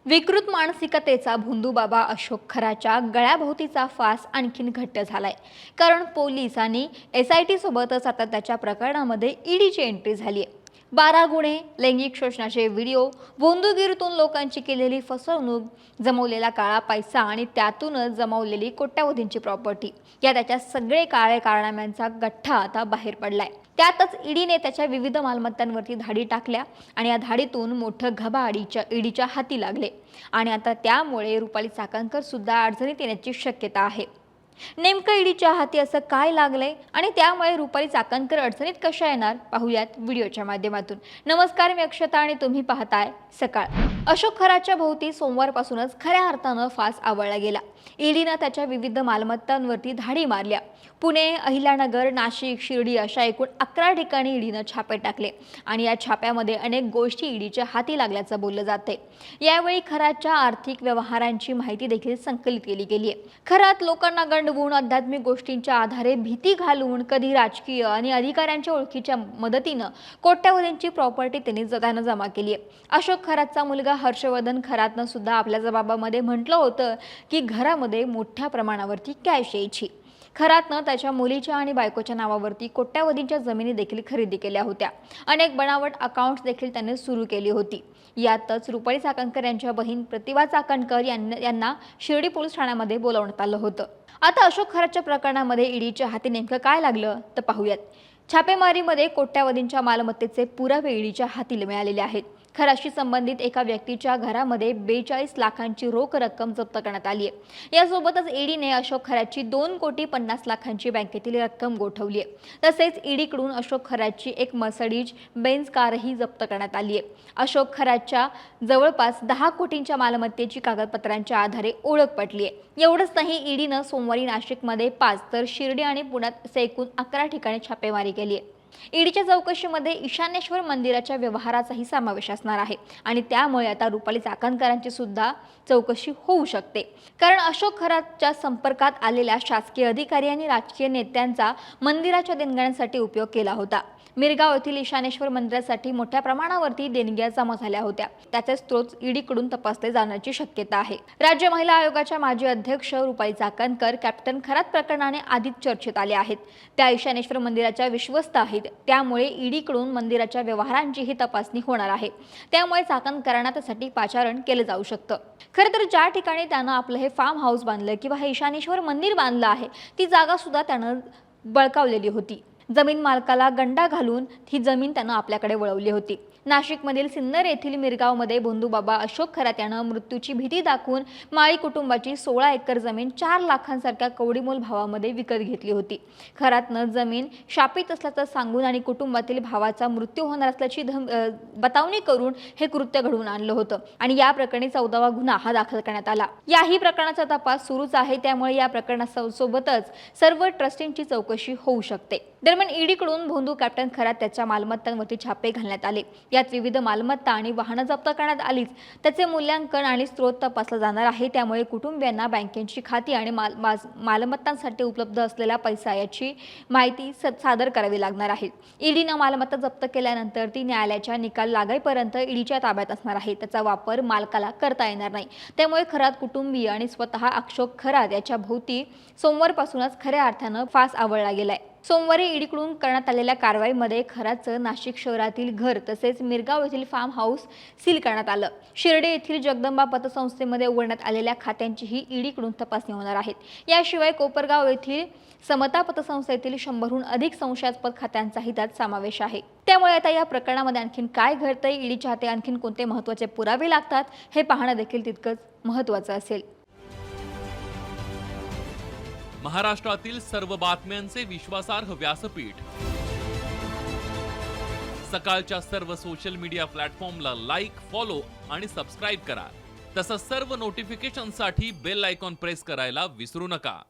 विकृत मानसिकतेचा भोंदूबाबा अशोक खराच्या गळ्याभोवतीचा फास आणखीन घट्ट झालाय. कारण पोलिसांनी SIT सोबतच आता त्याच्या प्रकरणामध्ये ईडीची एंट्री झाली आहे. 12 गुन्हे, लैंगिक शोषणाचे व्हिडिओ, भोंदूगिरीतून लोकांची केलेली फसवणूक, जमवलेला काळा पैसा आणि त्यातूनच जमवलेली कोट्यावधींची प्रॉपर्टी, या त्याच्या सगळे काळे कारनाम्यांचा गठ्ठा आता बाहेर पडलाय. त्यातच ईडीने त्याच्या विविध मालमत्तांवरती धाडी टाकल्या आणि या धाडीतून मोठं घबाड ईडीच्या हाती लागले आणि आता त्यामुळे रुपाली चाकणकर सुद्धा अडचणीत येण्याची शक्यता आहे. नेमकं ईडीच्या हाती असं काय लागलंय आणि त्यामुळे रुपाली चाकणकर अडचणीत कशा येणार, पाहूयात व्हिडिओच्या माध्यमातून. नमस्कार, मी अक्षता आणि तुम्ही पाहताय सकाळ. अशोक खराच्या भोवती सोमवारपासूनच खऱ्या अर्थानं फास आवळला गेला. ईडीनं त्याच्या विविध मालमत्तांवरती धाडी मारल्या. पुणे, अहिल्यानगर, नाशिक, शिर्डी अशा एकूण 11 ठिकाणी ईडीनं छापे टाकले आणि या छाप्यामध्ये अनेक गोष्टी ईडीच्या हाती लागल्याचं बोललं जाते. यावेळी खराच्या आर्थिक व्यवहारांची माहिती देखील संकलित केली गेली आहे. खरात लोकांना गंडवून, आध्यात्मिक गोष्टींच्या आधारे भीती घालून, कधी राजकीय आणि अधिकाऱ्यांच्या ओळखीच्या मदतीनं कोट्यावधींची प्रॉपर्टी त्यानं जमा केली आहे. अशोक खरातचा मुलगा हर्षवर्धन खरातनं सुद्धा आपल्या जबाबामध्ये म्हटलं होतं की घरामध्ये मोठ्या प्रमाणावरती कॅश यायची. खरातनं त्याच्या मुलीच्या आणि बायकोच्या नावावरती कोट्यावधींच्या जमिनी देखील खरेदी केल्या होत्या. अनेक बनावट अकाउंट्स देखील त्याने सुरू केली होती. यातच रुपाली चाकणकर यांच्या बहीण प्रतिभा चाकणकर यांना शिर्डी पोलीस ठाण्यामध्ये बोलावण्यात आलं होतं. आता अशोक खराच्या प्रकरणामध्ये ईडीच्या हाती नेमकं काय लागलं तर पाहूयात. छापेमारीमध्ये कोट्यावधींच्या मालमत्तेचे पुरावे ईडीच्या हाती मिळालेले आहेत. खराशी संबंधित एका व्यक्तीच्या घरामध्ये 42 लाखांची रोख रक्कम जप्त करण्यात आली आहे. यासोबतच ईडीने अशोक खराची 2,50,00,000 बँकेतील रक्कम गोठवली आहे. तसेच ईडीकडून अशोक खराची एक मर्सिडीज बेन्झ कारही जप्त करण्यात आली आहे. अशोक खराच्या जवळपास 10 कोटींच्या मालमत्तेची कागदपत्रांच्या आधारे ओळख पटली आहे. एवढंच नाही, ईडीनं सोमवारी नाशिकमध्ये 5 तर शिर्डी आणि पुण्यात असे एकूण 11 ठिकाणी छापेमारी केली आहे. ईडीच्या चौकशीमध्ये ईशानेश्वर मंदिराच्या व्यवहाराचाही समावेश असणार आहे आणि त्यामुळे आता रुपाली चाकणकरांची सुद्धा चौकशी होऊ शकते. कारण अशोक खराच्या संपर्कात आलेल्या शासकीय अधिकारी आणि राजकीय नेत्यांचा मंदिराच्या देणग्यांसाठी उपयोग केला होता. मिरगाव येथील ईशानेश्वर मंदिरासाठी मोठ्या प्रमाणावरती देणग्या जमा झाल्या होत्या. त्याचे स्रोत ईडीकडून तपासले जाण्याची शक्यता आहे. राज्य महिला आयोगाच्या माजी अध्यक्ष रुपाली चाकणकर कॅप्टन खरात प्रकरणाने आधीच चर्चेत आले आहेत. त्या ईशानेश्वर मंदिराच्या विश्वस्त आहेत. त्यामुळे ईडीकडून मंदिराच्या व्यवहारांचीही तपासणी होणार आहे. त्यामुळे चाकणकरांना त्यासाठी पाचारण केलं जाऊ शकतं. खरं तर ज्या ठिकाणी त्यानं आपलं हे फार्म हाऊस बांधलं किंवा हे ईशानेश्वर मंदिर बांधलं आहे, ती जागा सुद्धा त्यानं बळकावलेली होती. जमीन मालकाला गंडा घालून ही जमीन त्यानं आपल्याकडे वळवली होती. नाशिकमधील सिन्नर येथील मिरगावमध्ये भोंदूबाबा अशोक खरात यानं मृत्यूची भीती दाखवून माळी कुटुंबाची 16 एकर जमीन 4 लाखांसारख्या कवडीमोल भावामध्ये विकत घेतली होती. खरातनं जमीन शापित असल्याचं सांगून आणि कुटुंबातील भावाचा मृत्यू होणार असल्याची बतावणी करून हे कृत्य घडवून आणलं होतं आणि या प्रकरणी 14वा गुन्हा हा दाखल करण्यात आला. याही प्रकरणाचा तपास सुरूच आहे. त्यामुळे या प्रकरणासोबतच सर्व ट्रस्टींची चौकशी होऊ शकते. दरम्यान ईडीकडून भोंदू कॅप्टन खरात त्याच्या मालमत्तांवरती छापे घालण्यात आले. यात विविध मालमत्ता आणि वाहनं जप्त करण्यात आलीच. त्याचे मूल्यांकन आणि स्रोत तपासला जाणार आहे. त्यामुळे कुटुंबियांना बँकेची खाती आणि मालमत्तांसाठी उपलब्ध असलेला पैसा याची माहिती सादर करावी लागणार आहे. ईडीनं मालमत्ता जप्त केल्यानंतर ती न्यायालयाच्या निकाल लागायपर्यंत ईडीच्या ताब्यात असणार आहे. त्याचा वापर मालकाला करता येणार नाही. त्यामुळे खरात कुटुंबीय आणि स्वतः अशोक खरात याच्या भोवती सोमवारपासूनच खऱ्या अर्थानं फास आवळला गेलाय. सोमवारी ईडीकडून करण्यात आलेल्या कारवाईमध्ये खराचं नाशिक शहरातील घर तसेच मिरगाव येथील फार्म हाऊस सील करण्यात आलं. शिर्डी येथील जगदंबा पतसंस्थेमध्ये उघडण्यात आलेल्या खात्यांचीही ईडीकडून तपासणी होणार आहेत. याशिवाय कोपरगाव येथील समता पतसंस्थेतील 100हून अधिक संशयास्पद खात्यांचाही त्यात समावेश आहे. त्यामुळे आता या प्रकरणामध्ये आणखीन काय घडतंय, ईडीच्या हाती आणखीन कोणते महत्त्वाचे पुरावे लागतात हे पाहणं देखील तितकंच महत्त्वाचं असेल. महाराष्ट्रातील सर्व बातम्यांचे विश्वासार्ह व्यासपीठ. सकाळच्या सर्व सोशल मीडिया प्लॅटफॉर्मला लाईक, फॉलो आणि सबस्क्राईब करा. तसंच सर्व नोटिफिकेशनसाठी बेल आयकॉन प्रेस करायला विसरू नका.